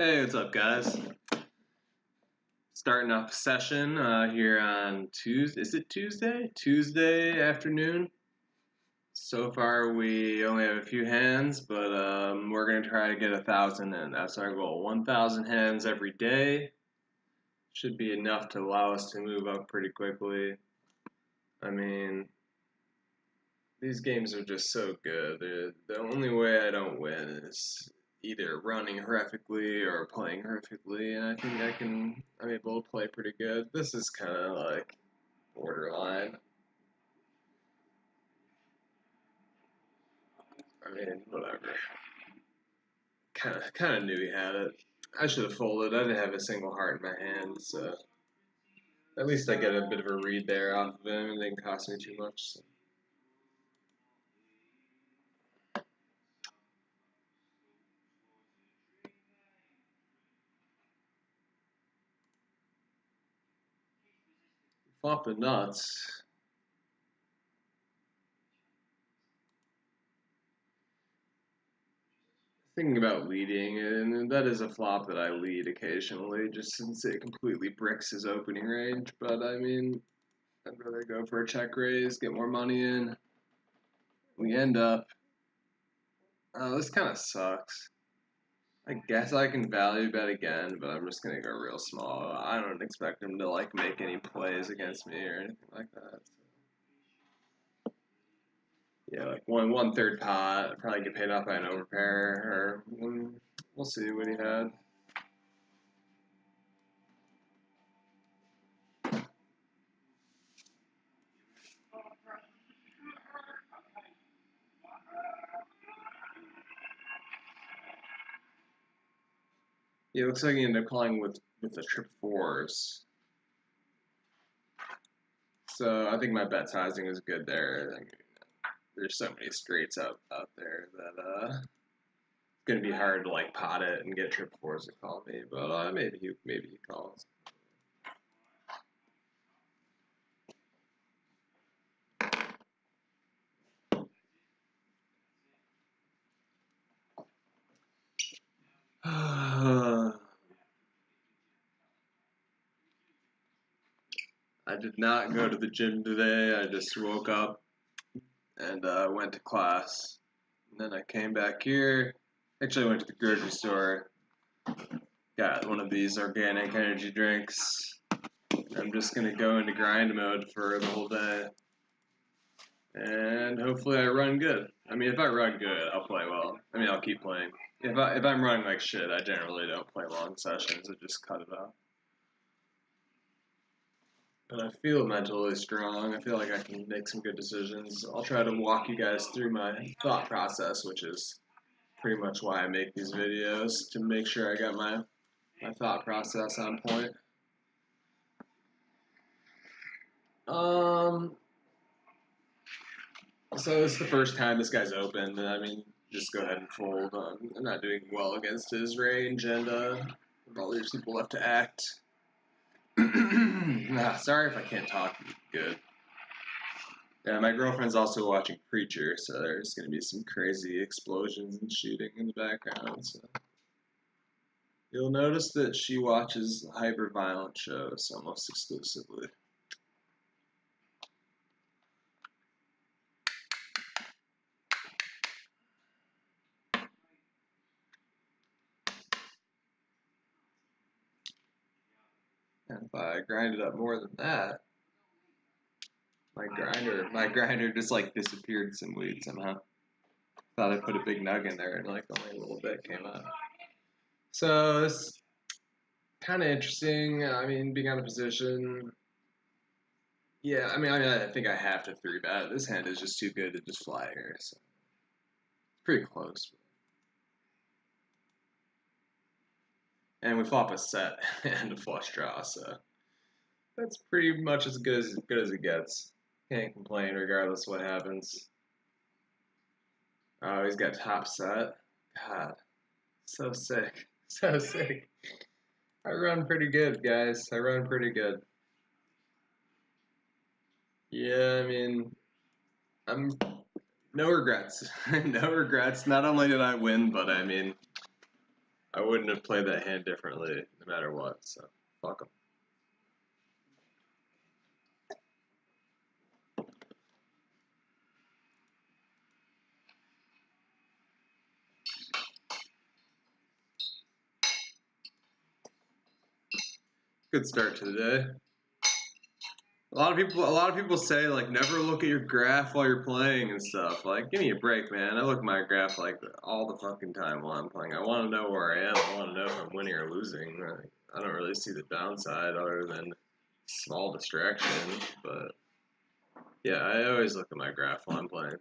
Hey, what's up, guys? Starting off a session here on Tuesday. Is it Tuesday? Tuesday afternoon. So far, we only have a few hands, but we're going to try to get 1,000 in. That's our goal. 1,000 hands every day should be enough to allow us to move up pretty quickly. I mean, these games are just so good. The only way I don't win is either running horrifically or playing horrifically, and I think I'm able to play pretty good. This is kind of like borderline. I mean, whatever. Kind of knew he had it. I should have folded. I didn't have a single heart in my hand, so at least I get a bit of a read there off of him. It didn't cost me too much. So. Flop the nuts. Thinking about leading, and that is a flop that I lead occasionally, just since it completely bricks his opening range. But I mean, I'd rather go for a check raise, get more money in. We end up. Oh, this kind of sucks. I guess I can value bet again, but I'm just gonna go real small. I don't expect him to like make any plays against me or anything like that. So. Yeah, like one third pot, probably get paid off by an overpair, or we'll see what he had. Yeah, it looks like he ended up calling with the trip fours. So I think my bet sizing is good there. I mean, there's so many straights out there that it's gonna be hard to like pot it and get trip fours to call me. But maybe he calls. I did not go to the gym today. I just woke up and went to class. And then I came back here. Actually, I went to the grocery store. Got one of these organic energy drinks. I'm just going to go into grind mode for the whole day. And hopefully I run good. I mean, if I run good, I'll play well. I mean, I'll keep playing. If I'm running like shit, I generally don't play long sessions. I just cut it off. But I feel mentally strong. I feel like I can make some good decisions. I'll try to walk you guys through my thought process, which is pretty much why I make these videos, to make sure I got my thought process on point. So it's the first time this guy's opened. I mean, just go ahead and fold. I'm not doing well against his range, and all these people left to act. Sorry if I can't talk good. Yeah, my girlfriend's also watching Preacher, so there's going to be some crazy explosions and shooting in the background. So. You'll notice that she watches hyper-violent shows almost exclusively. And if I grind it up more than that, my grinder just like disappeared some weed somehow. Thought I put a big nug in there and like only a little bit came out. So it's kind of interesting. I mean, being out of position. Yeah, I think I have to 3-bet. This hand is just too good to just fly here. So it's pretty close. And we flop a set and a flush draw, so that's pretty much as good as it gets. Can't complain regardless of what happens. Oh, he's got top set. God, so sick. So sick. I run pretty good, guys. I run pretty good. Yeah, I mean, I'm no regrets. No regrets. Not only did I win, but I mean, I wouldn't have played that hand differently no matter what, so fuck him. Good start to the day. A lot of people say like never look at your graph while you're playing and stuff. Like, give me a break, man. I look at my graph like all the fucking time while I'm playing. I want to know where I am. I want to know if I'm winning or losing. I don't really see the downside other than small distraction. But yeah, I always look at my graph while I'm playing.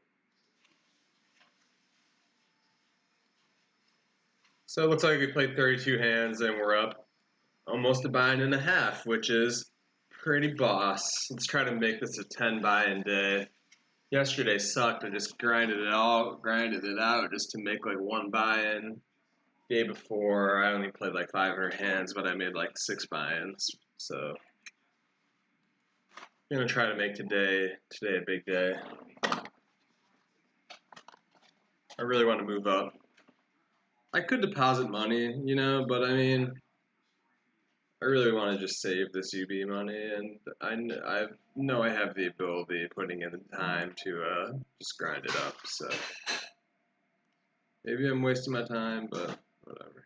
So it looks like we played 32 hands and we're up almost a buy-in and a half, which is pretty boss. Let's try to make this a 10 buy-in day. Yesterday sucked. I just grinded it out just to make like one buy-in. Day before, I only played like 500 hands, but I made like 6 buy-ins. So I'm gonna try to make today a big day. I really want to move up. I could deposit money, you know, but I mean, I really want to just save this UB money, and I know I have the ability, putting in the time to just grind it up. So maybe I'm wasting my time, but whatever.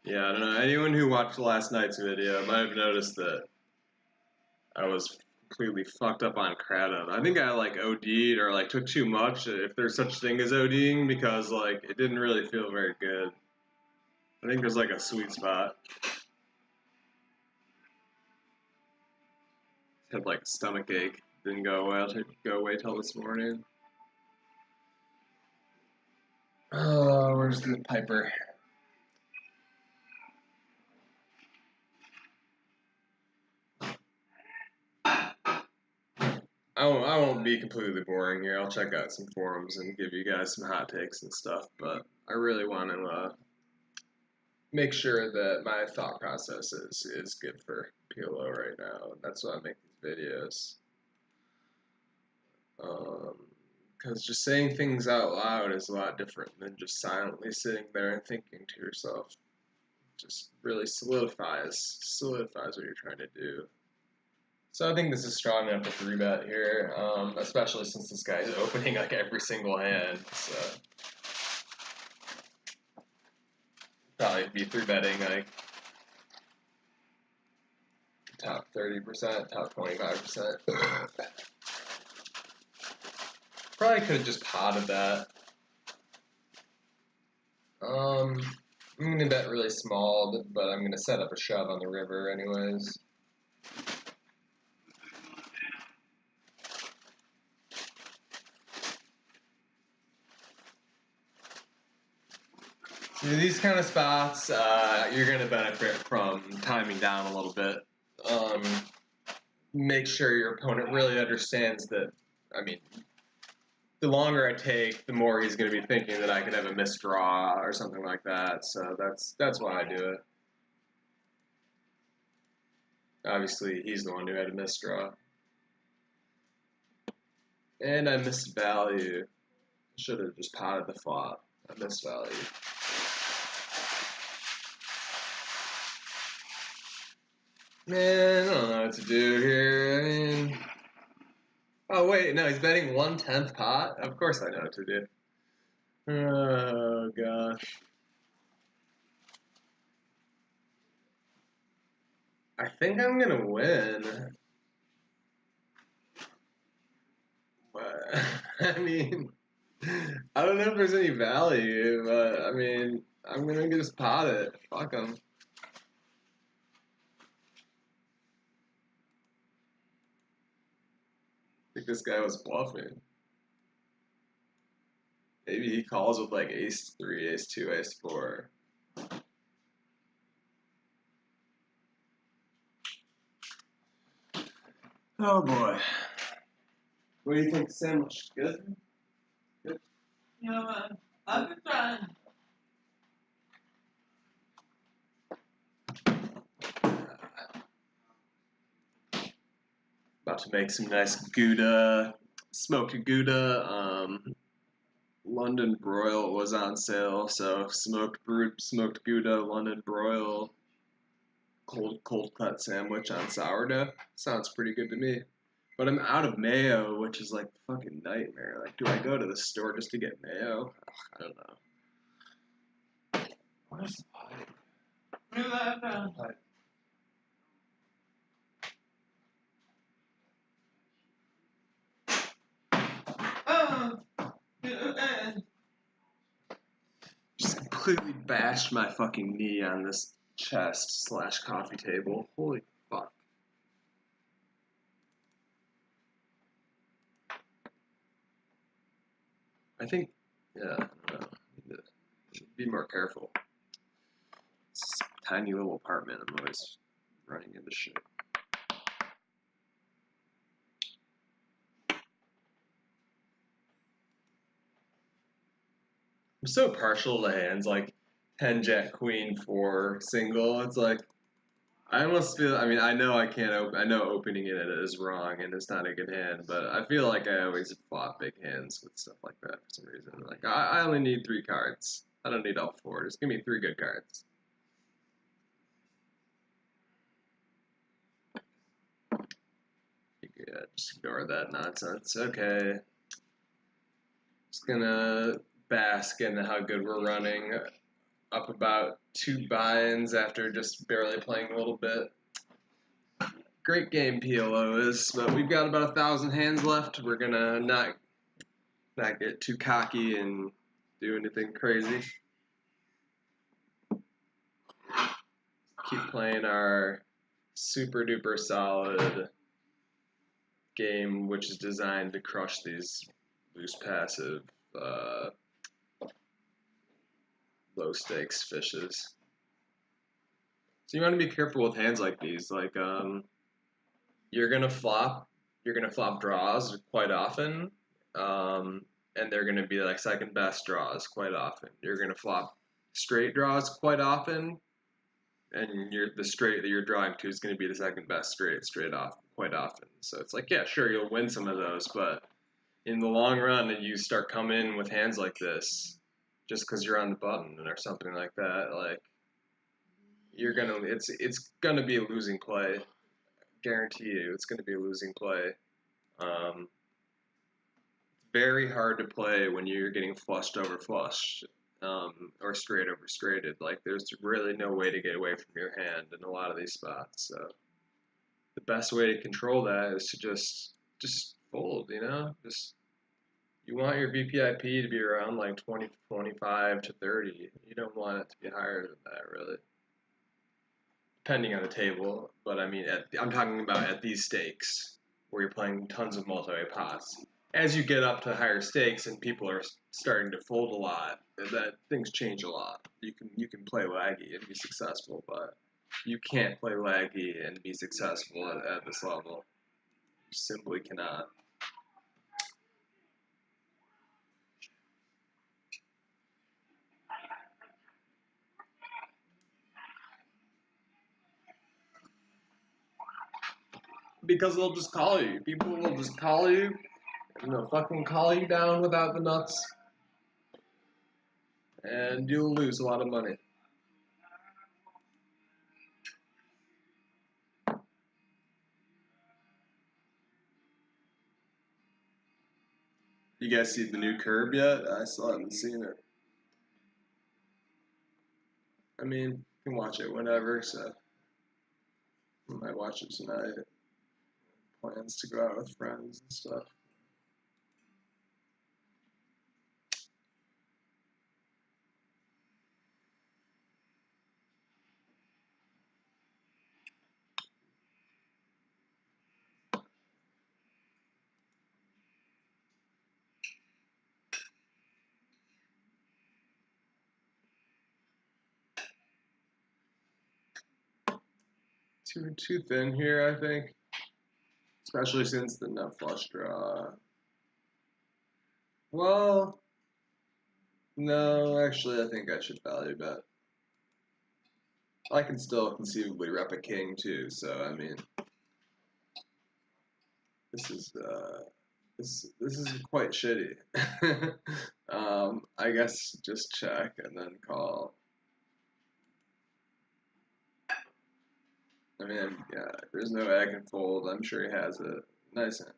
Yeah, I don't know. Anyone who watched last night's video might have noticed that I was completely fucked up on kratom. I think I like OD'd or like took too much, if there's such thing as ODing, because like it didn't really feel very good. I think there's like a sweet spot. Had like a stomach ache. Didn't go away till this morning. Oh, where's the Piper? I won't be completely boring here. I'll check out some forums and give you guys some hot takes and stuff, but I really want to make sure that my thought process is good for PLO right now. That's why I make these videos. Because just saying things out loud is a lot different than just silently sitting there and thinking to yourself. Just really solidifies what you're trying to do. So I think this is strong enough to 3-bet here, especially since this guy's opening like every single hand. So probably be 3-betting like top 30%, top 25%. Probably could have just potted that. I'm gonna bet really small, but I'm gonna set up a shove on the river anyways. In these kind of spots, you're going to benefit from timing down a little bit. Make sure your opponent really understands that, I mean, the longer I take, the more he's going to be thinking that I could have a misdraw or something like that. So that's why I do it. Obviously, he's the one who had a misdraw. And I missed value. Should have just potted the flop. I missed value. Man, I don't know what to do here. I mean, oh wait, no, he's betting 1/10 pot? Of course I know what to do. Oh gosh. I think I'm gonna win. But, I mean, I don't know if there's any value, but I mean, I'm gonna just pot it. Fuck him. I think this guy was bluffing. Maybe he calls with like ace-3, ace-2, ace-4. Oh boy. What do you think, sandwich? Good? Good? Yeah, man. I've been trying. About to make some nice Gouda, smoked Gouda. London broil was on sale, so smoked Gouda, London broil, cold cut sandwich on sourdough. Sounds pretty good to me. But I'm out of mayo, which is like a fucking nightmare. Like, do I go to the store just to get mayo? Ugh, I don't know. Where's the pipe? Where's that from? Pipe. Oh, and Just completely bashed my fucking knee on this chest / coffee table. Holy fuck. I think, yeah, I don't know. Need to be more careful. It's a tiny little apartment. I'm always running into shit. I'm so partial to hands like 10 Jack Queen 4 single. It's like I almost feel. I mean, I know I can't. I know opening it is wrong and it's not a good hand, but I feel like I always flop big hands with stuff like that for some reason. Like I only need 3 cards. I don't need all 4. Just give me 3 good cards. Yeah, just ignore that nonsense. Okay. Just gonna bask in how good we're running. Up about 2 buy-ins after just barely playing a little bit. Great game PLO is, but we've got about 1,000 hands left. We're gonna not get too cocky and do anything crazy. Keep playing our super duper solid game, which is designed to crush these loose passive, low stakes fishes. So you want to be careful with hands like these. Like you're gonna flop draws quite often, and they're gonna be like second best draws quite often. You're gonna flop straight draws quite often, and the straight that you're drawing to is gonna be the second best straight off quite often. So it's like, yeah, sure, you'll win some of those, but in the long run, and you start coming in with hands like this, just because you're on the button or something like that, like it's gonna be a losing play. Guarantee you, it's gonna be a losing play. Very hard to play when you're getting flushed over flush, or straight over straighted. Like there's really no way to get away from your hand in a lot of these spots. So the best way to control that is to just fold. Just you want your VPIP to be around like 20, 25 to 30. You don't want it to be higher than that, really. Depending on the table, but I mean, I'm talking about at these stakes where you're playing tons of multi-way pots. As you get up to higher stakes and people are starting to fold a lot, that things change a lot. You can play laggy and be successful, but you can't play laggy and be successful at this level. You simply cannot. Because they'll just call you. People will just call you, and they'll fucking call you down without the nuts, and you'll lose a lot of money. You guys see the new Curb yet? I still haven't seen it. I mean, you can watch it whenever, so I might watch it tonight. Plans to go out with friends and stuff. Too thin here, I think. Especially since the nut flush draw. Well, no, actually, I think I should value bet. I can still conceivably rep a king too, so I mean, This is quite shitty. I guess just check and then call. I mean, yeah, there's no way I can fold. I'm sure he has it. Nice hand.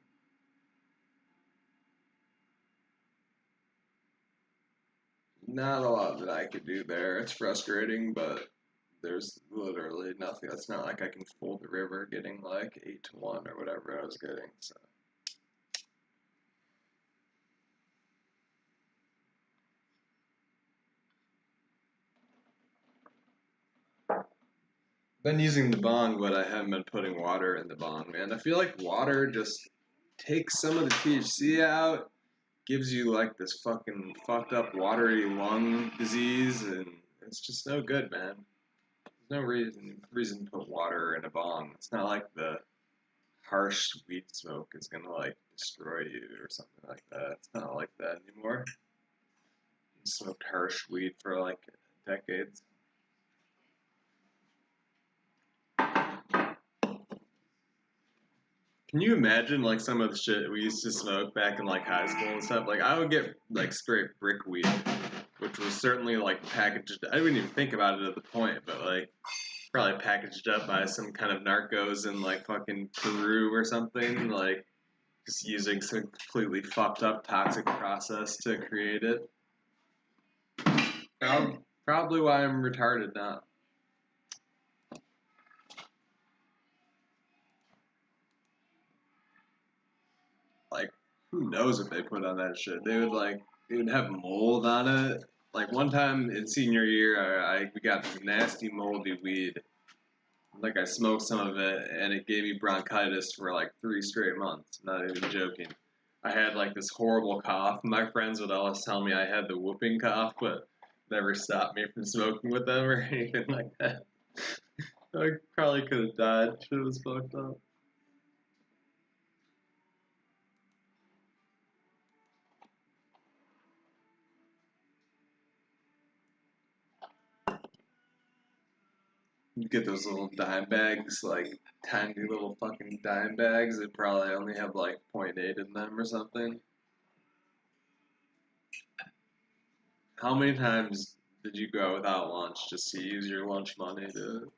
Not a lot that I could do there. It's frustrating, but there's literally nothing. It's not like I can fold the river getting like 8-1 or whatever I was getting. So. Been using the bong, but I haven't been putting water in the bong, man. I feel like water just takes some of the THC out, gives you like this fucking fucked up watery lung disease, and it's just no good, man. There's no reason to put water in a bong. It's not like the harsh weed smoke is gonna like destroy you or something like that. It's not like that anymore. You smoked harsh weed for like decades. Can you imagine like some of the shit we used to smoke back in like high school and stuff? Like I would get like straight brick weed, which was certainly like packaged. I didn't even think about it at the point, but like probably packaged up by some kind of narcos in like fucking Peru or something. Like just using some completely fucked up toxic process to create it. Probably why I'm retarded now. Like, who knows what they put on that shit? They would have mold on it. Like one time in senior year, we got this nasty moldy weed. Like I smoked some of it, and it gave me bronchitis for like 3 straight months. Not even joking. I had like this horrible cough. My friends would always tell me I had the whooping cough, but never stopped me from smoking with them or anything like that. I probably could have died. Shit was fucked up. You get those little dime bags, like tiny little fucking dime bags that probably only have like .8 in them or something. How many times did you go without lunch just to use your lunch money to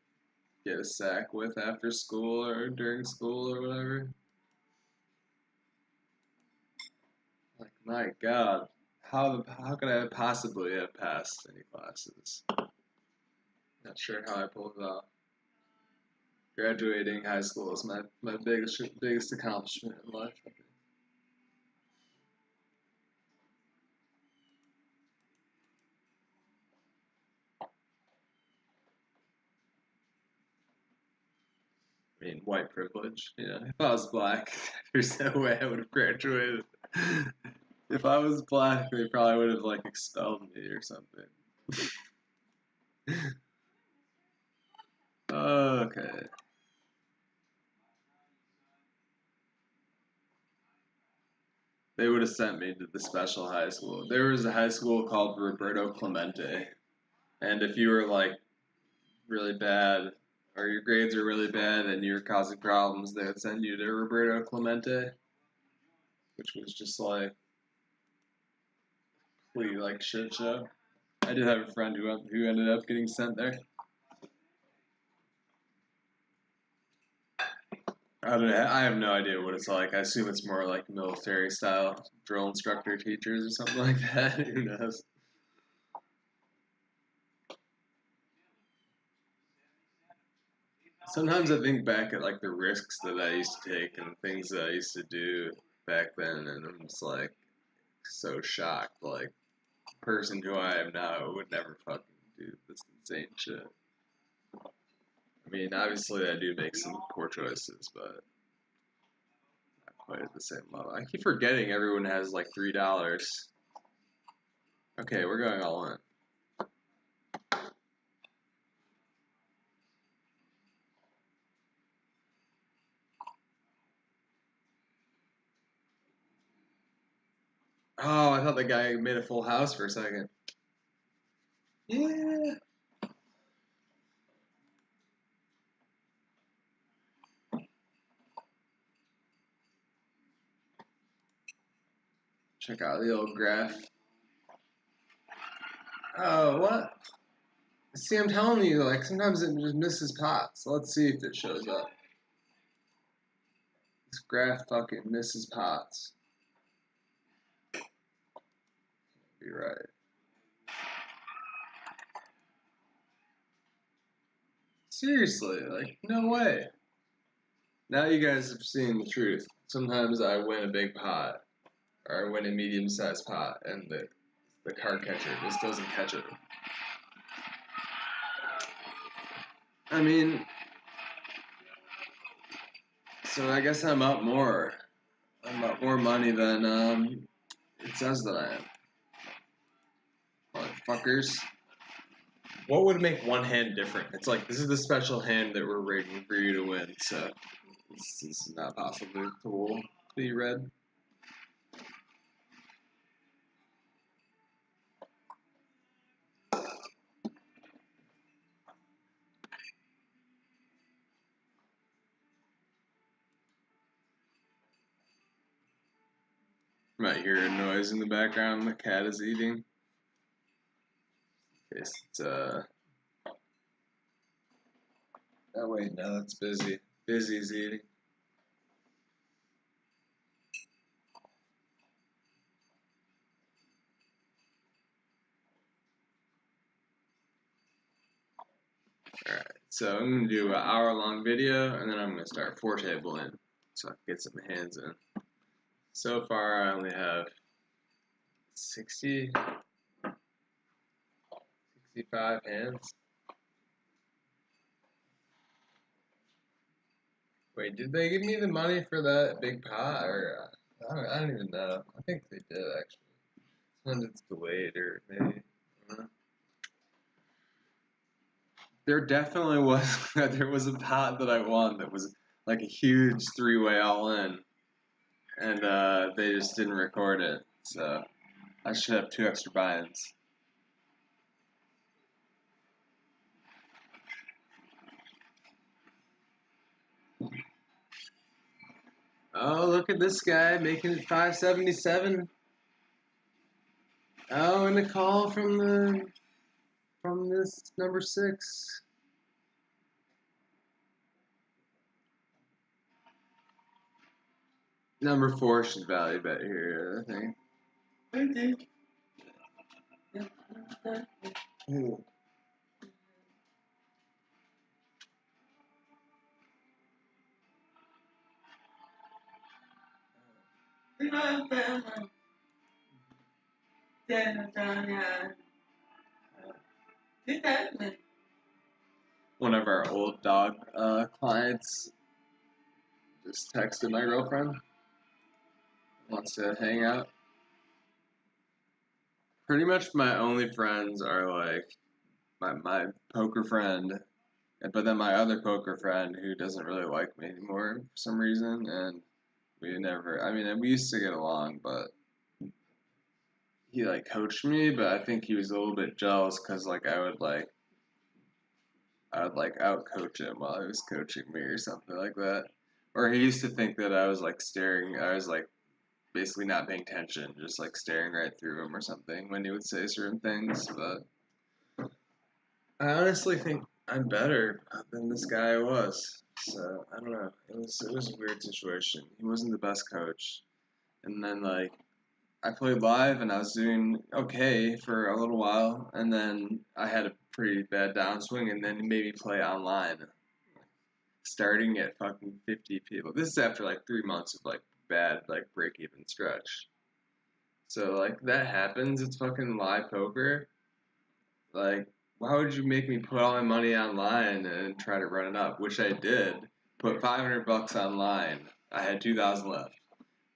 get a sack with after school or during school or whatever? Like, my God, how could I possibly have passed any classes? Not sure how I pulled it off. Graduating high school is my biggest accomplishment in life. I think. I mean, white privilege. You know, if I was black, there's no way I would have graduated. If I was black, they probably would have like expelled me or something. Okay. They would have sent me to the special high school. There was a high school called Roberto Clemente, and if you were like really bad or your grades are really bad and you're causing problems, they would send you to Roberto Clemente, which was just like pretty like shit show. I did have a friend who ended up getting sent there. I don't know. I have no idea what it's like. I assume it's more like military style drill instructor teachers or something like that. Who knows? Sometimes I think back at like the risks that I used to take and things that I used to do back then, and I'm just like so shocked. Like, the person who I am now would never fucking do this insane shit. I mean, obviously I do make some poor choices, but not quite at the same level. I keep forgetting everyone has like $3. Okay, we're going all in. Oh, I thought the guy made a full house for a second. Yeah. Check out the old graph. Oh, what? See, I'm telling you, like, sometimes it just misses pots. Let's see if it shows up. This graph fucking misses pots. You're right. Seriously, like, no way. Now you guys have seen the truth. Sometimes I win a big pot, or I win a medium-sized pot, and the card catcher just doesn't catch it. I mean, so I guess I'm up more. I'm up more money than it says that I am. Motherfuckers. What would make one hand different? It's like, this is the special hand that we're rating for you to win, so this is not possible to be read. You might hear a noise in the background. The cat is eating. It's oh wait, no, that's Busy. Busy's eating. Alright, so I'm gonna do an hour-long video, and then I'm gonna start 4-tabling so I can get some hands in. So far, I only have 65 hands. Wait, did they give me the money for that big pot, or I don't even know. I think they did actually. Sometimes it's delayed, or maybe. I don't know. There definitely was there was a pot that I won that was like a huge 3-way all-in, and they just didn't record it. So I should have 2 extra buy-ins. Oh, look at this guy making it 577. Oh, and a call from this number 6. Number 4 should value bet here, I think. Ooh. One of our old dog clients just texted my girlfriend. Wants to hang out. Pretty much my only friends are like my poker friend, but then my other poker friend who doesn't really like me anymore for some reason, and we never. I mean, we used to get along, but he like coached me, but I think he was a little bit jealous because like I would out coach him while he was coaching me or something like that. Or he used to think that I was like staring. I was like basically not paying attention, just like staring right through him or something when he would say certain things. But I honestly think I'm better than this guy was. So I don't know. It was a weird situation. He wasn't the best coach, and then like I played live and I was doing okay for a little while, and then I had a pretty bad downswing, and then he made me play online, starting at fucking 50 people. This is after like 3 months of like bad like break even stretch. So like that happens. It's fucking live poker. Like, why would you make me put all my money online and try to run it up? Which I did. Put $500 online. I had 2,000 left.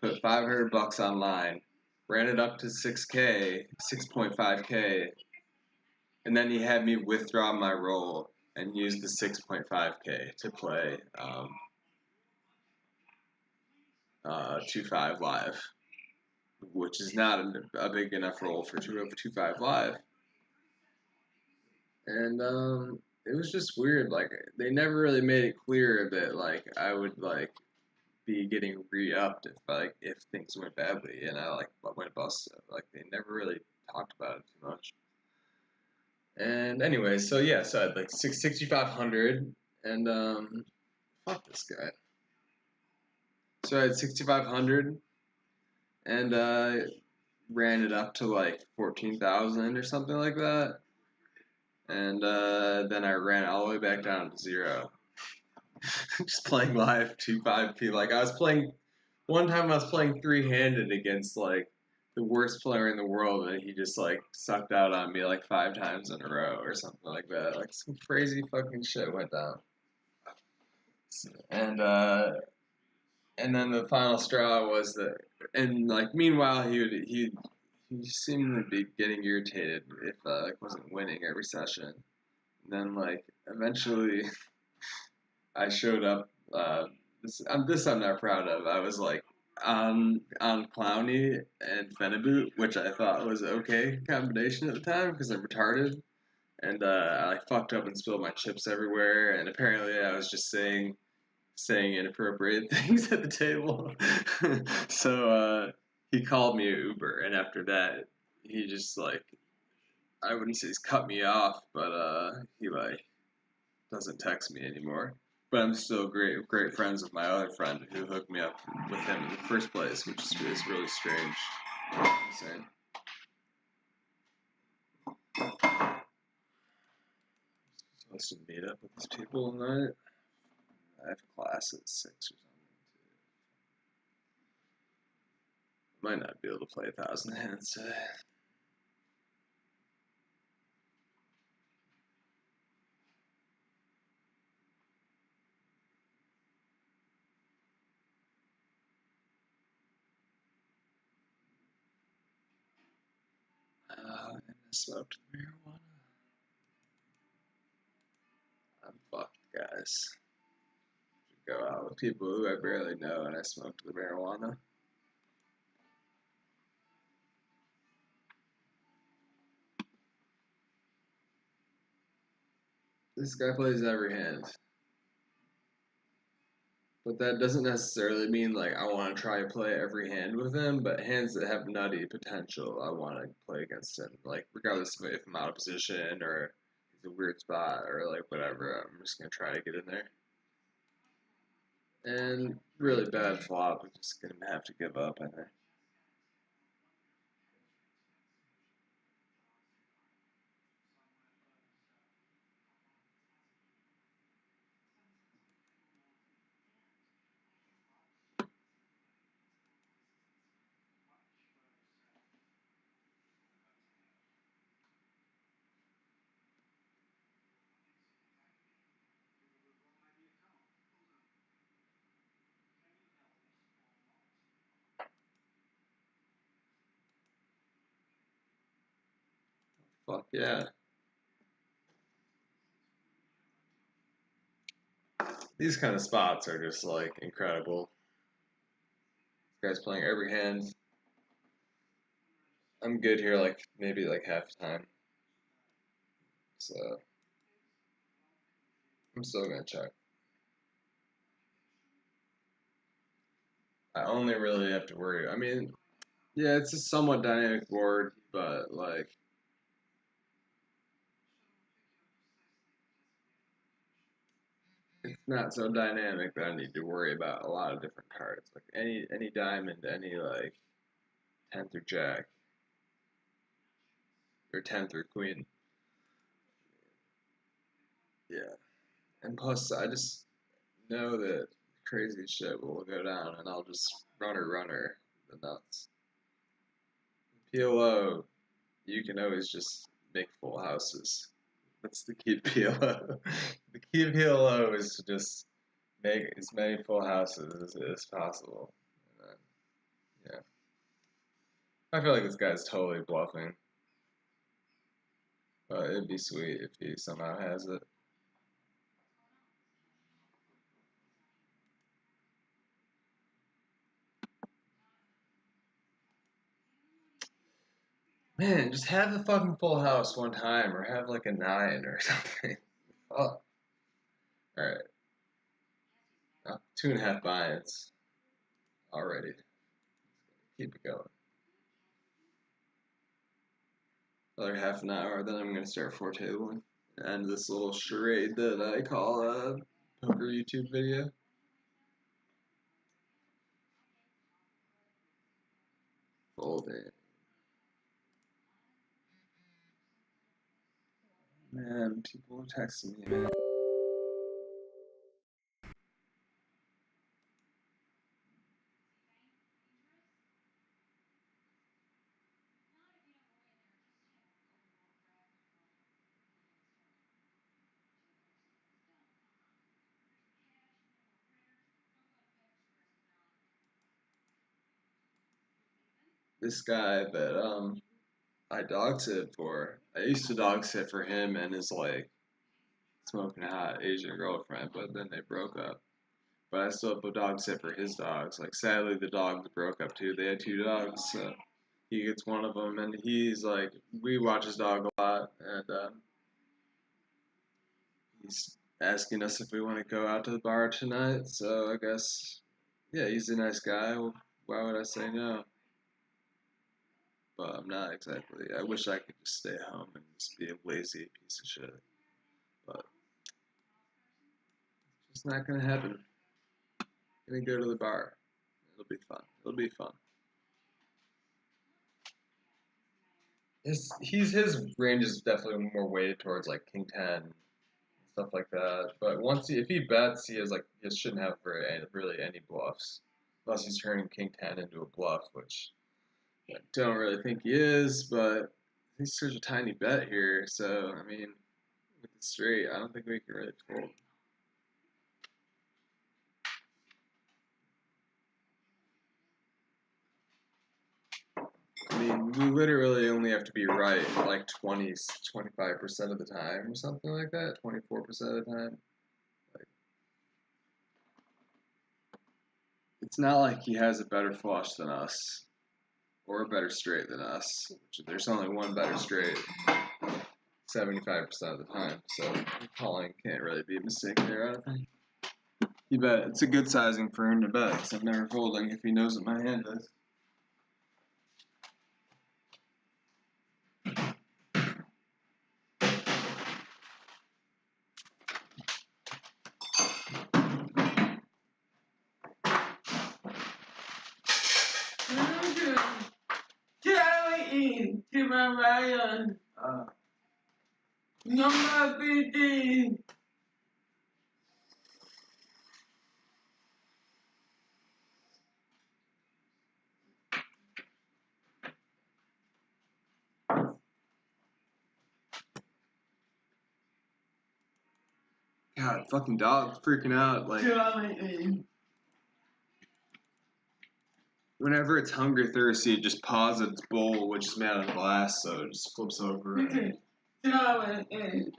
Put $500 online. Ran it up to 6K, 6.5K, and then he had me withdraw my roll and use the 6.5K to play 2.5 live, which is not a big enough roll for 2.5 live. And it was just weird. Like they never really made it clear that like I would like be getting re-upped if things went badly, and I went bust. So, like they never really talked about it too much. And anyway, so yeah, so I had like 6,500, and fuck this guy. So I had 6,500, and ran it up to like 14,000 or something like that, and then I ran all the way back down to zero. Just playing live 2-5p. Like I was playing one time, I was playing three-handed against like the worst player in the world, and he just like sucked out on me like 5 times in a row or something like that. Like some crazy fucking shit went down. And and then the final straw was that, and like meanwhile he seemed to be getting irritated if like wasn't winning every session. And then like eventually I showed up. This I'm not proud of. I was like on Clowny and Feniboot, which I thought was an okay combination at the time because I'm retarded, and I like fucked up and spilled my chips everywhere. And apparently I was just saying inappropriate things at the table. So he called me an Uber, and after that he just like, I wouldn't say he's cut me off, but he like doesn't text me anymore. But I'm still great friends with my other friend who hooked me up with him in the first place, which is really strange. Insane. Supposed to meet up with these people tonight. I have class at 6 or something too. Might not be able to play 1,000 hands today. And I smoked marijuana. I'm fucked, guys. Go out with people who I barely know, and I smoked the marijuana. This guy plays every hand. But that doesn't necessarily mean like I want to try and play every hand with him, but hands that have nutty potential, I want to play against him. Like regardless of if I'm out of position or it's a weird spot or like whatever, I'm just gonna try to get in there. And really bad flop, I'm just gonna have to give up, I think. Fuck yeah. These kind of spots are just like incredible. This guy's playing every hand. I'm good here, like maybe like half the time. So I'm still gonna check. I only really have to worry. I mean, yeah, it's a somewhat dynamic board, but like it's not so dynamic that I need to worry about a lot of different cards. Like any diamond, any like 10th or jack or 10th or queen. Yeah. And plus I just know that crazy shit will go down and I'll just runner the nuts. PLO, you can always just make full houses. That's the key to PLO. The key to PLO is to just make as many full houses as possible. And then, yeah. I feel like this guy's totally bluffing. But it'd be sweet if he somehow has it. Man, just have the fucking full house one time, or have like a 9 or something. Oh, alright. 2.5 buy-ins. already. Keep it going. Another half an hour, then I'm gonna start four tabling. And this little charade that I call a poker YouTube video. Folding. Man, people are texting me, man. This guy that I dog sit for, I used to dog sit for him and his like smoking hot Asian girlfriend, but then they broke up. But I still have a dog sit for his dogs. Like sadly, the dogs broke up too. They had two dogs, so he gets one of them, and he's like, we watch his dog a lot, and he's asking us if we want to go out to the bar tonight. So I guess, yeah, he's a nice guy. Why would I say no? But I'm not exactly. I wish I could just stay home and just be a lazy piece of shit. But it's just not gonna happen. I'm gonna go to the bar. It'll be fun. It'll be fun. His range is definitely more weighted towards like king 10 stuff like that. But if he bets, he shouldn't have really any bluffs unless he's turning king 10 into a bluff, which I don't really think he is. But he's such a tiny bet here, so I mean, with the straight, I don't think we can really fold. I mean, we literally only have to be right like 25% of the time or something like that, 24% of the time. Like, it's not like he has a better flush than us or a better straight than us. There's only one better straight 75% of the time, so calling can't really be a mistake there, I don't think. You bet. It's a good sizing for him to bet, because I'm never folding if he knows what my hand is. Charlie, to my Ryan. Number 15. God, fucking dog's freaking out. Like, Charlie. whenever it's hungry thirsty, it just paws its bowl, which is made out of glass, so it just flips over. And, Charlie.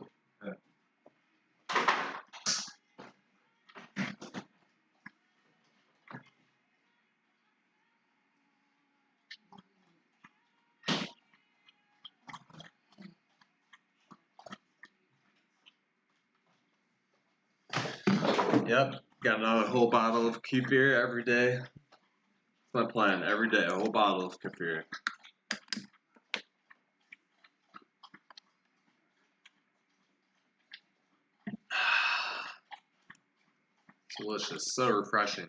yep, got another whole bottle of kefir every day. That's my plan. Every day, a whole bottle of kefir. Delicious, so refreshing.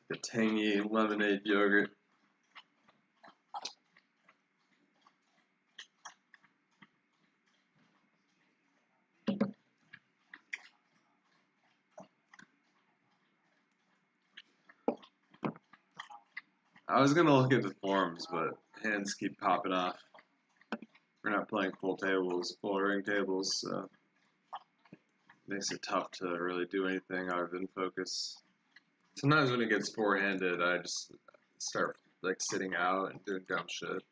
The tangy lemonade yogurt. I was gonna look at the forums, but hands keep popping off. We're not playing full ring tables, so it makes it tough to really do anything other than focus. Sometimes when it gets four-handed, I just start like sitting out and doing dumb shit.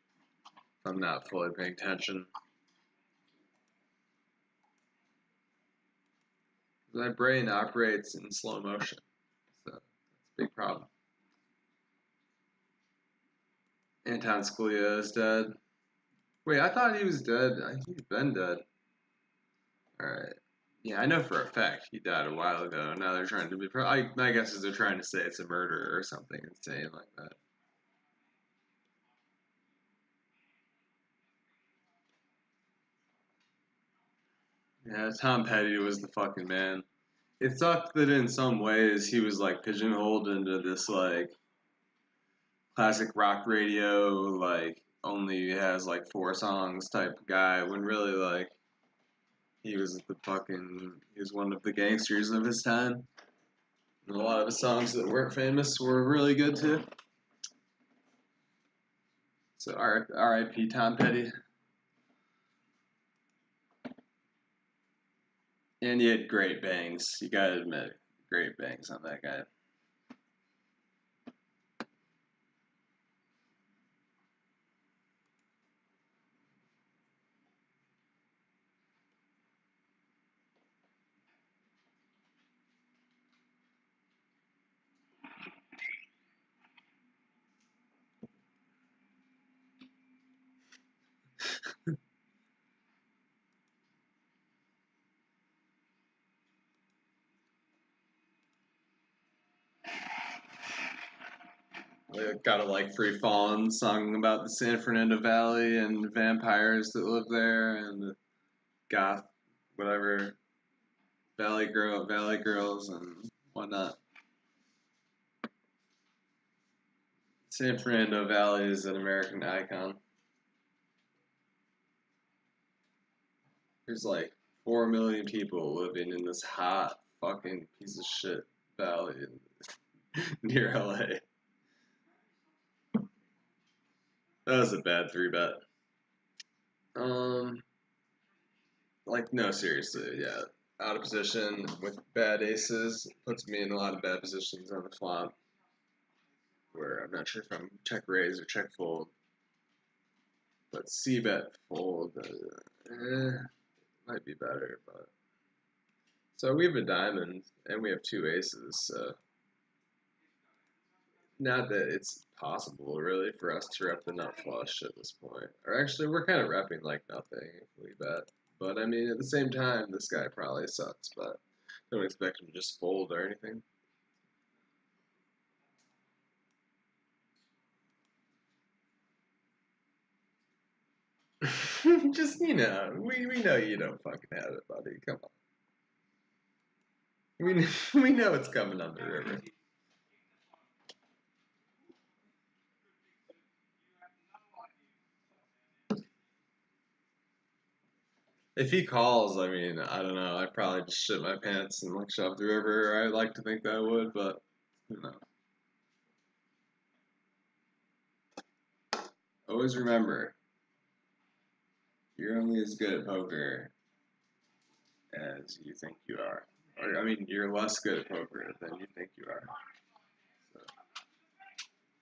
I'm not fully paying attention. My brain operates in slow motion, so it's a big problem. Anton Scalia is dead. Wait, I thought he was dead. I think he's been dead. Alright. Yeah, I know for a fact he died a while ago. Now they're trying to be. My guess is they're trying to say it's a murder or something insane like that. Yeah, Tom Petty was the fucking man. It sucked that in some ways he was like pigeonholed into this like classic rock radio, like only has like 4 songs type guy, when really like he was one of the gangsters of his time. And a lot of his songs that weren't famous were really good too. So R.I.P. Tom Petty. And he had great bangs. You gotta admit, great bangs on that guy. Got a like Free Fallen song about the San Fernando Valley and vampires that live there and the goth, whatever, Valley Girls and whatnot. San Fernando Valley is an American icon. There's like 4 million people living in this hot fucking piece of shit valley near LA. That was a bad 3-bet. Um, like no, seriously, yeah. Out of position with bad aces puts me in a lot of bad positions on the flop, where I'm not sure if I'm check raise or check fold. But C bet fold, might be better. But so we have a diamond and we have 2 aces. So not that it's possible really for us to rep the nut flush at this point. Or actually, we're kind of repping like nothing if we bet. But I mean, at the same time, this guy probably sucks. But don't expect him to just fold or anything. Just we know you don't fucking have it, buddy. Come on. We know it's coming on the river. If he calls, I mean, I don't know. I'd probably just shit my pants and like shove the river. I'd like to think that I would, but who knows? Always remember, you're only as good at poker as you think you are. Or I mean, you're less good at poker than you think you are. So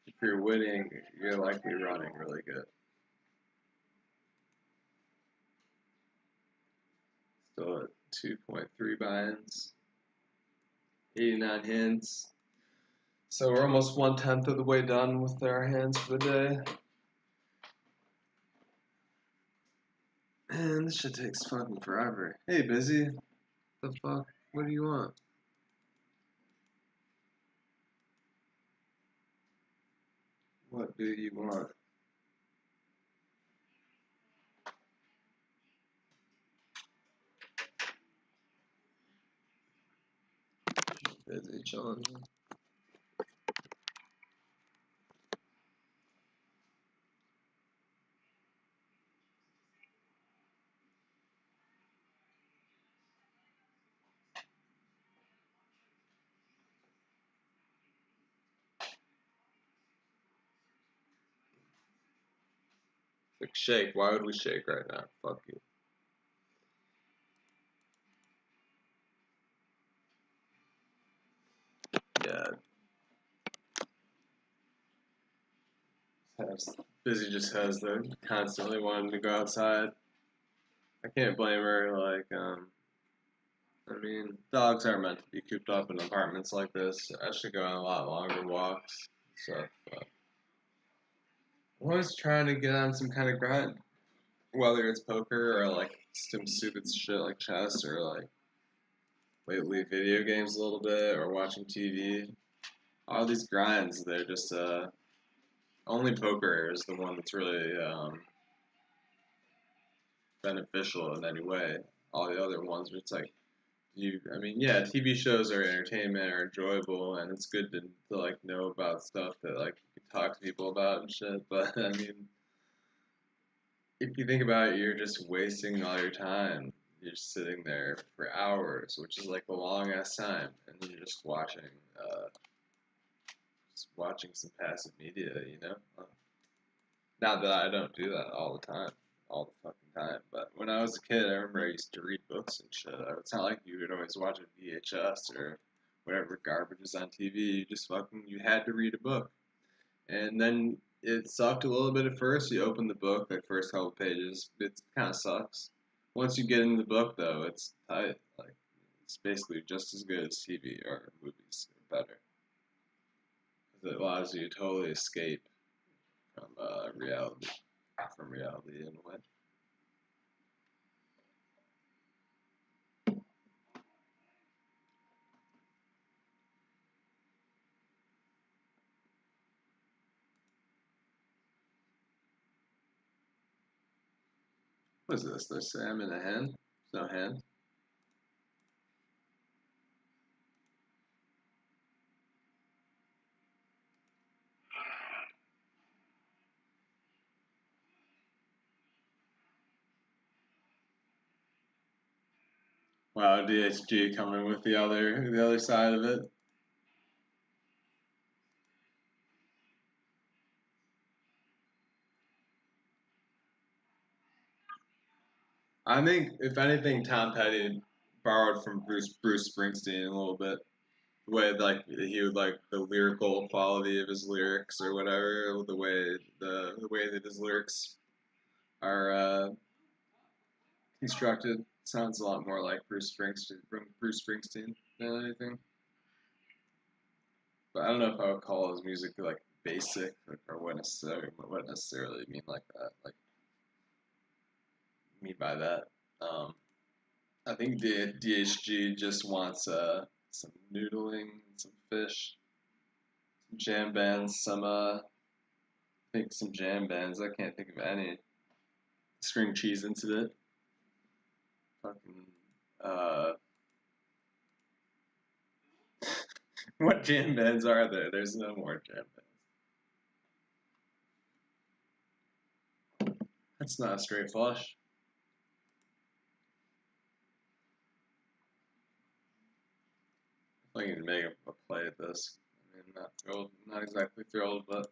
if you're winning, you're likely running really good. Still at 2.3 buy-ins, 89 hands. So we're almost 1/10 of the way done with our hands for the day. Man, this shit takes fucking forever. Hey, busy. The fuck? What do you want? What do you want? Busy chilling. Like, shake. Why would we shake right now? Fuck you. Yeah. Busy just has the constantly wanting to go outside. I can't blame her. Like, I mean, dogs aren't meant to be cooped up in apartments like this. I should go on a lot longer walks. So, but I'm always trying to get on some kind of grind, whether it's poker or like some stupid shit like chess or like lately video games a little bit or watching TV. All these grinds, they're just only poker is the one that's really beneficial in any way. All the other ones, it's like I mean, yeah, TV shows are entertainment, are enjoyable, and it's good to like know about stuff that like you can talk to people about and shit. But I mean, if you think about it, you're just wasting all your time. You're just sitting there for hours, which is like a long ass time, and then you're just watching some passive media, you know. Not that I don't do that all the time, all the fucking time. But when I was a kid, I remember I used to read books and shit. It's not like you would always watch a VHS or whatever garbage is on TV. You had to read a book, and then it sucked a little bit at first. You open the book, like first couple pages, it kind of sucks. Once you get in the book, though, it's tight. Like it's basically just as good as TV or movies, or better, because it allows you to totally escape from reality, in a way. What is this? There's Sam and a hen? There's no hen. Wow, DHG coming with the other side of it. I think if anything, Tom Petty borrowed from Bruce Springsteen a little bit. The way like he would like the lyrical quality of his lyrics or whatever, the way that his lyrics are constructed sounds a lot more like Bruce Springsteen than anything. But I don't know if I would call his music like basic or what necessarily mean like that. Like mean by that. Um, I think DHG just wants some noodling, some fish, some jam bands, I think some jam bands. I can't think of any. String cheese incident. Fucking what jam bands are there? There's no more jam bands. That's not a straight flush. I need to make a play at this. I mean, not exactly thrilled, but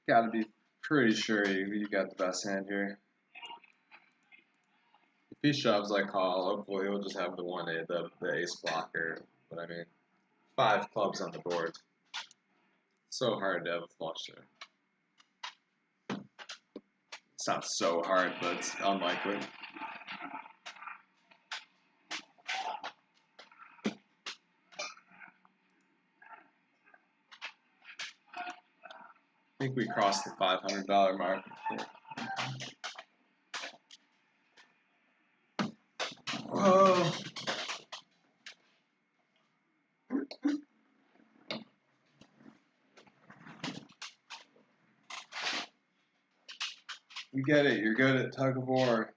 gotta be pretty sure you got the best hand here. If he shoves, I call. Hopefully, he'll just have the 1-8, the ace blocker. But I mean, 5 clubs on the board. So hard to have a flush there. It's not so hard, but it's unlikely. I think we crossed the $500 mark. Whoa. You get it. You're good at tug of war.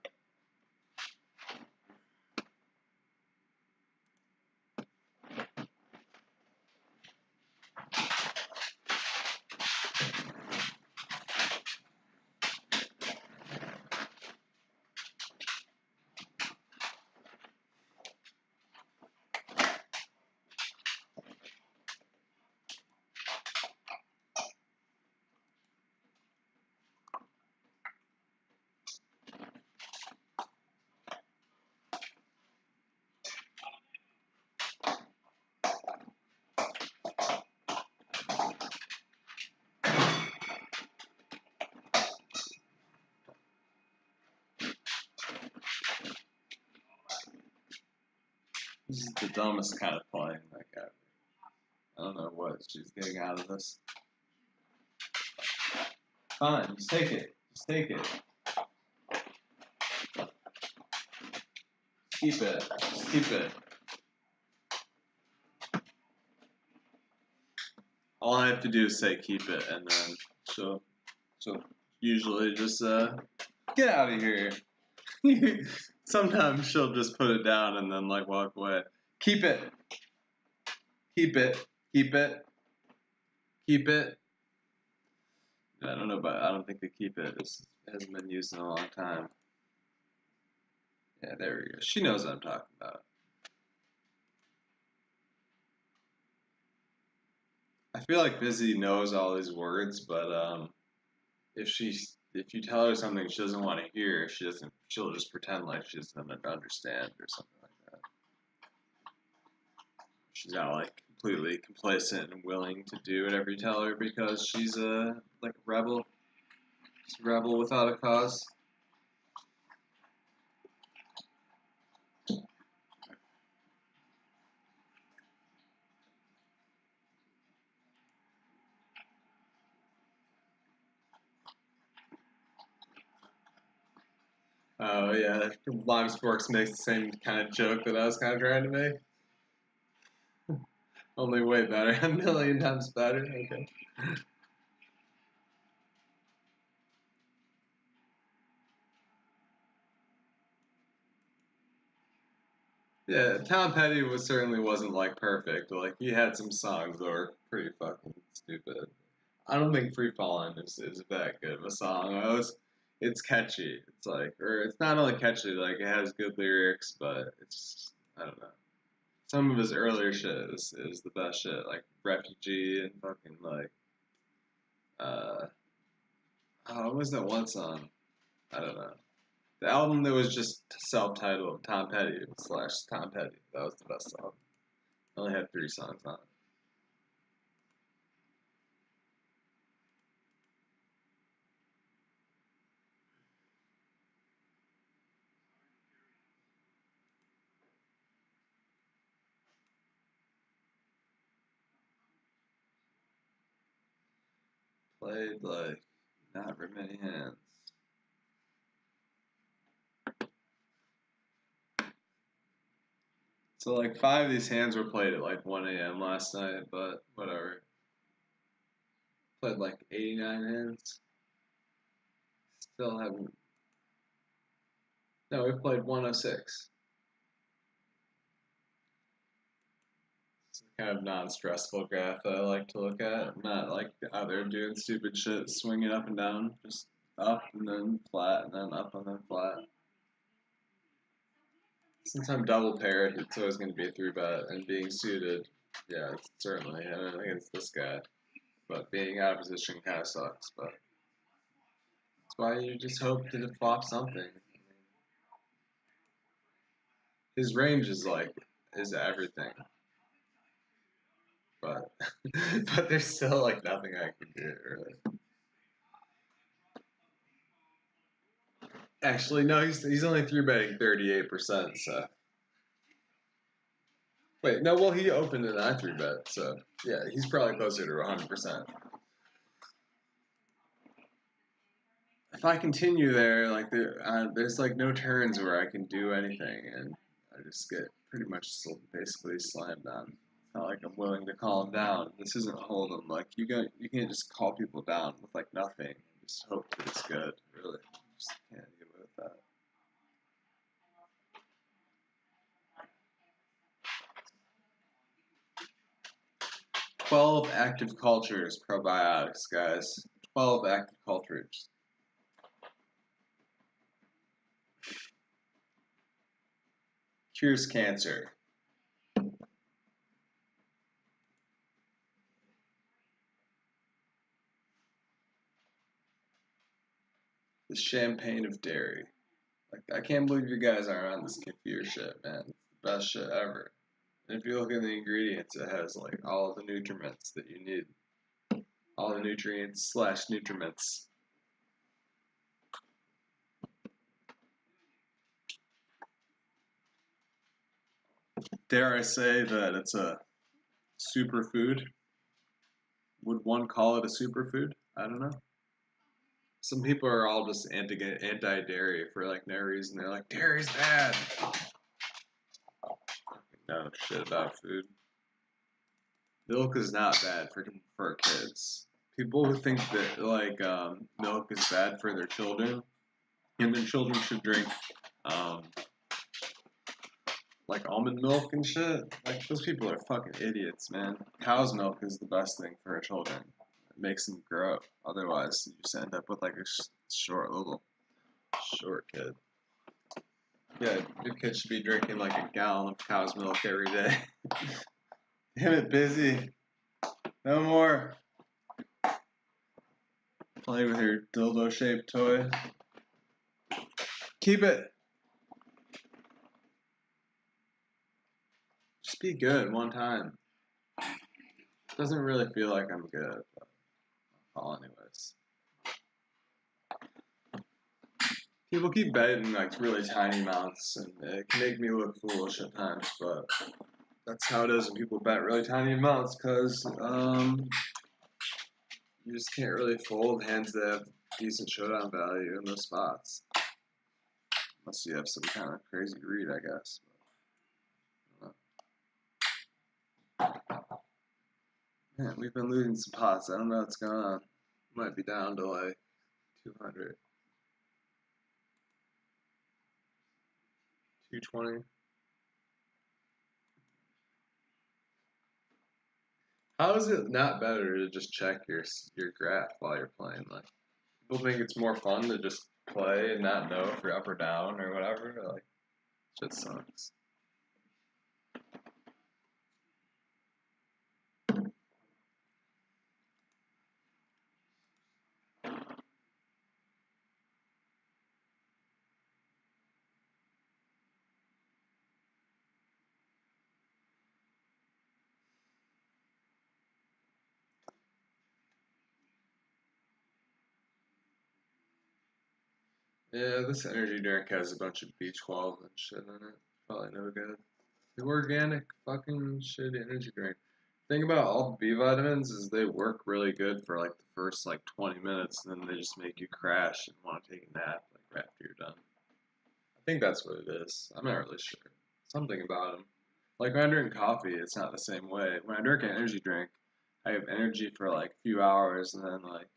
This is the dumbest kind of playing like ever. I don't know what she's getting out of this. Fine, just take it. Just take it. Keep it. Keep it. All I have to do is say keep it, and then she'll usually just get out of here. Sometimes she'll just put it down and then like walk away. Keep it. Keep it. Keep it. Keep it. I don't know, but I don't think the keep it hasn't been used in a long time. Yeah, there we go. She knows what I'm talking about. I feel like Busy knows all these words, but if you tell her something she doesn't want to hear, she'll just pretend like she doesn't understand or something like that. She's not like completely complacent and willing to do whatever you tell her because she's like a rebel. She's a rebel without a cause. Oh yeah, Lime Sporks makes the same kind of joke that I was kind of trying to make. Only way better, a million times better. Okay. Yeah, Tom Petty certainly wasn't like perfect. Like he had some songs that were pretty fucking stupid. I don't think Free Fallin' is that good of a song. It's catchy. It's like, or it's not only catchy, like it has good lyrics, but it's I don't know. Some of his earlier shit is the best shit, like Refugee and fucking like uh what was that one song? I don't know. The album that was just self-titled Tom Petty / Tom Petty. That was the best song. It only had 3 songs on it. Played like not very many hands. So like 5 of these hands were played at like 1 a.m. last night, but whatever. Played like 89 hands. Still haven't. No, we played 106. It's a kind of non-stressful graph that I like to look at. Not like out there doing stupid shit, swinging up and down. Just up and then flat and then up and then flat. Since I'm double paired, it's always going to be a 3-bet, and being suited, yeah, it's certainly against this guy. But being out of position kind of sucks. But that's why you just hope to flop something. His range is everything, but but there's still like nothing I can do really. Actually, no, he's only 3-betting 38%. So wait, no, well he opened an I 3-bet, so yeah, he's probably closer to 100%. If I continue there, like there's like no turns where I can do anything, and I just get pretty much basically slammed on. It's not like I'm willing to call him down. This isn't Hold'em. Like you can't just call people down with like nothing and just hope that it's good. Really, just can't get away with that. 12 active cultures probiotics, guys. 12 active cultures. Cures cancer. The champagne of dairy. Like I can't believe you guys aren't on this kefir shit, man. It's the best shit ever. And if you look at the ingredients, it has like all of the nutriments that you need. All the nutrients / nutriments. Dare I say that it's a superfood? Would one call it a superfood? I don't know. Some people are all just anti-dairy for like no reason. They're like, dairy's bad. know shit about food. Milk is not bad for kids. People who think that milk is bad for their children, and their children should drink um, like almond milk and shit. Like those people are fucking idiots, man. Cow's milk is the best thing for children. It makes them grow up. Otherwise, you just end up with like a short kid. Yeah, your kid should be drinking like a gallon of cow's milk every day. Damn it, busy. No more. Play with your dildo-shaped toy. Keep it. Just be good one time. Doesn't really feel like I'm good, but I'll anyways. People keep betting like really tiny amounts, and it can make me look foolish at times, but that's how it is when people bet really tiny amounts, because you just can't really fold hands that have decent showdown value in those spots. Unless you have some kind of crazy read, I guess. Man, we've been losing some pots. I don't know what's going on. Might be down to like 200. 220. How is it not better to just check your graph while you're playing? Like, people think it's more fun to just play and not know if you're up or down or whatever. Like, shit sucks. Yeah, this energy drink has a bunch of B12 and shit in it. Probably no good. The organic fucking shit energy drink. Thing about all B vitamins is they work really good for like the first like 20 minutes, and then they just make you crash and want to take a nap like after you're done. I think that's what it is. I'm not really sure. Something about them. Like when I drink coffee, it's not the same way. When I drink an energy drink, I have energy for like a few hours, and then like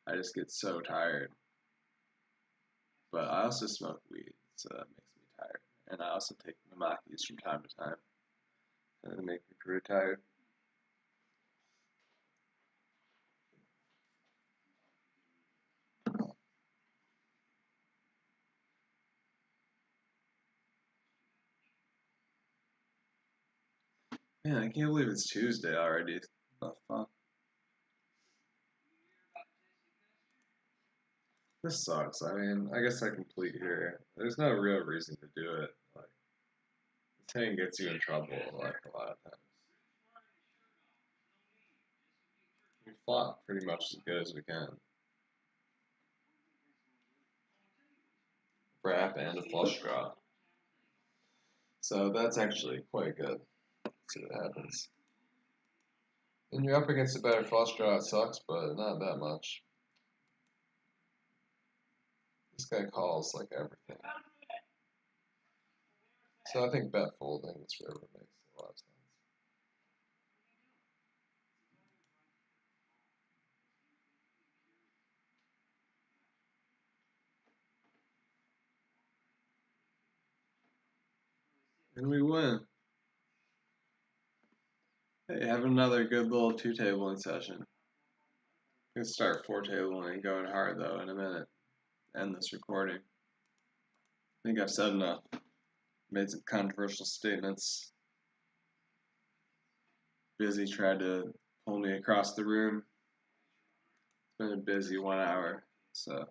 I just get so tired. But I also smoke weed, so that makes me tired. And I also take Mamakis from time to time, and they make me pretty tired. Man, I can't believe it's Tuesday already. What the fuck? This sucks. I mean, I guess I complete here. There's no real reason to do it. Like, this thing gets you in trouble, like, a lot of times. We flop pretty much as good as we can. Wrap and a flush draw. So that's actually quite good. Let's see what happens. When you're up against a better flush draw, it sucks, but not that much. This guy calls like everything. So I think bet folding this river makes a lot of sense. And we win. Hey, have another good little 2-tabling session. I'm gonna start 4-tabling and going hard though in a minute. End this recording. I think I've said enough. Made some controversial statements. Busy tried to pull me across the room. It's been a busy 1 hour, so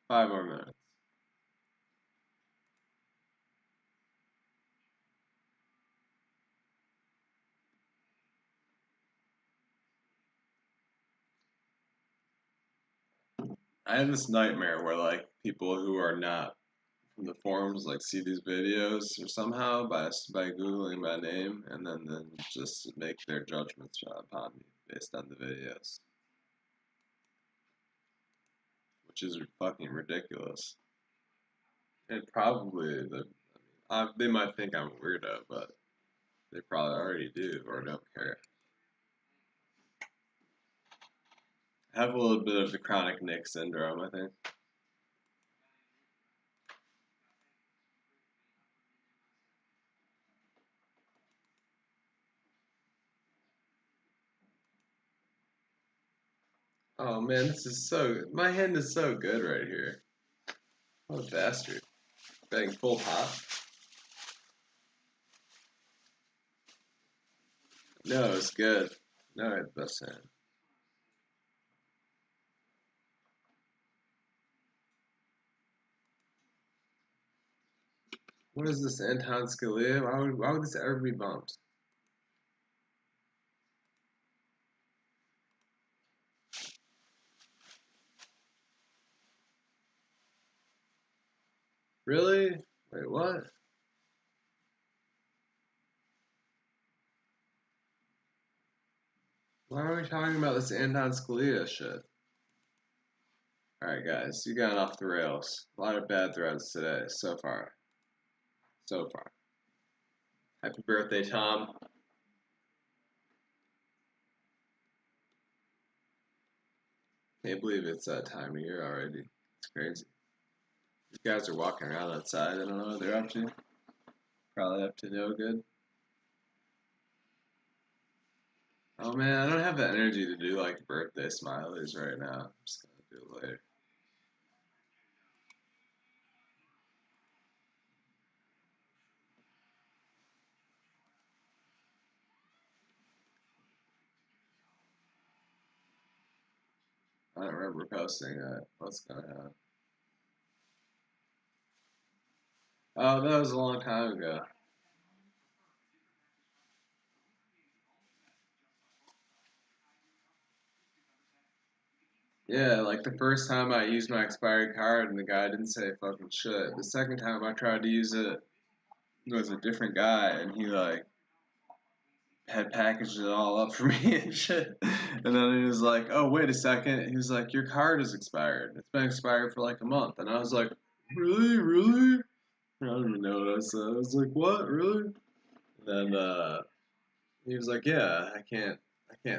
5 more minutes. I have this nightmare where like people who are not from the forums like see these videos or somehow by googling my name and then just make their judgments upon me based on the videos, which is fucking ridiculous. And probably They might think I'm a weirdo, but they probably already do or don't care. I have a little bit of the chronic Nick syndrome, I think. Oh man, this is so. My hand is so good right here. What a bastard. Betting full pot. No, it's good. No, it's best hand. What is this, Anton Scalia? Why would this ever be bumped? Really? Wait, what? Why are we talking about this Anton Scalia shit? Alright, guys, you got off the rails. A lot of bad threads today, so far. So far. Happy birthday, Tom. Can't believe it's that time of year already. It's crazy. These guys are walking around outside. I don't know what they're up to. Probably up to no good. Oh man, I don't have the energy to do like birthday smileys right now. I'm just gonna do it later. I don't remember posting that. What's going on? Oh, that was a long time ago. Yeah, like the first time I used my expired card and the guy didn't say fucking shit. The second time I tried to use it, it was a different guy and he like had packaged it all up for me and shit. And then he was like, "Oh, wait a second." He was like, "Your card is expired. It's been expired for like a month." And I was like, "Really? Really?" I don't even know what I said. I was like, "What? Really?" And then he was like, "Yeah, I can't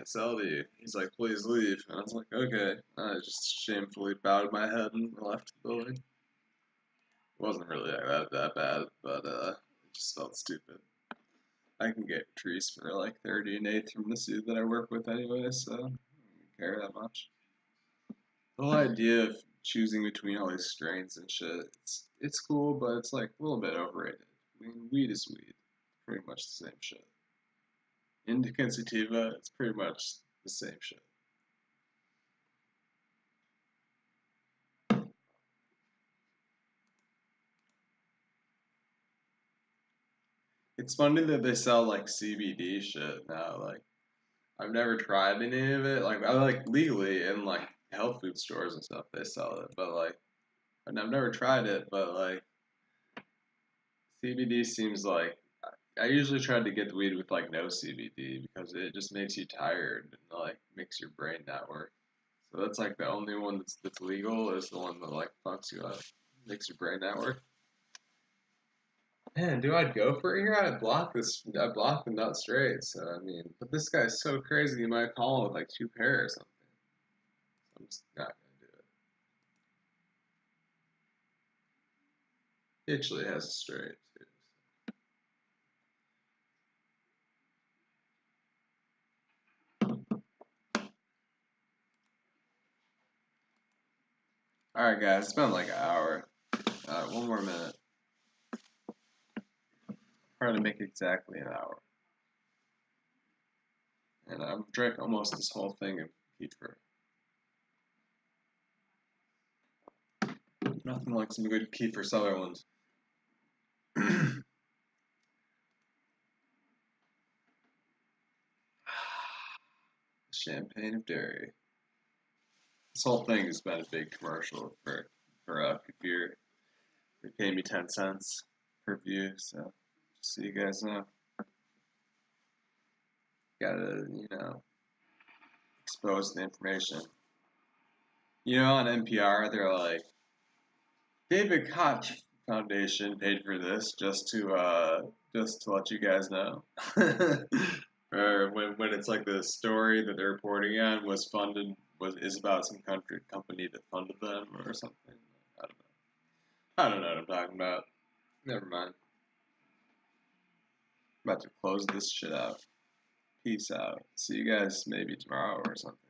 sell to you." He's like, "Please leave." And I was like, "Okay." I just shamefully bowed my head and left the building. It wasn't really that bad, but it just felt stupid. I can get trees for like 30 an eighth from the seed that I work with anyway, so I don't care that much. The whole idea of choosing between all these strains and shit, it's cool, but it's like a little bit overrated. I mean, weed is weed. Pretty much the same shit. Indica and sativa, it's pretty much the same shit. It's funny that they sell like CBD shit now. Like, I've never tried any of it. Like, I like legally in like health food stores and stuff, they sell it, but like, and I've never tried it, but like, CBD seems like I usually try to get the weed with like no CBD because it just makes you tired and like makes your brain not work. So that's like the only one that's legal is the one that like fucks you up, makes your brain not work. Man, do I go for it here? I block this. I block the nut straight. So I mean, but this guy's so crazy. You might call him with like two pair or something. I'm just not gonna do it. He actually has a straight too. All right, guys. It's been like an hour. One more minute. Trying to make exactly an hour. And I've drank almost this whole thing of kefir. Nothing like some good Kiefer Sutherland. Champagne of dairy. This whole thing has been a big commercial for Kefir. They pay me 10 cents per view, so just so you guys know. Gotta, expose the information. On NPR, they're like, David Koch Foundation paid for this just to let you guys know. Or when it's like the story that they're reporting on is about some company that funded them or something. I don't know. I don't know what I'm talking about. Never mind. I'm about to close this shit out. Peace out. See you guys maybe tomorrow or something.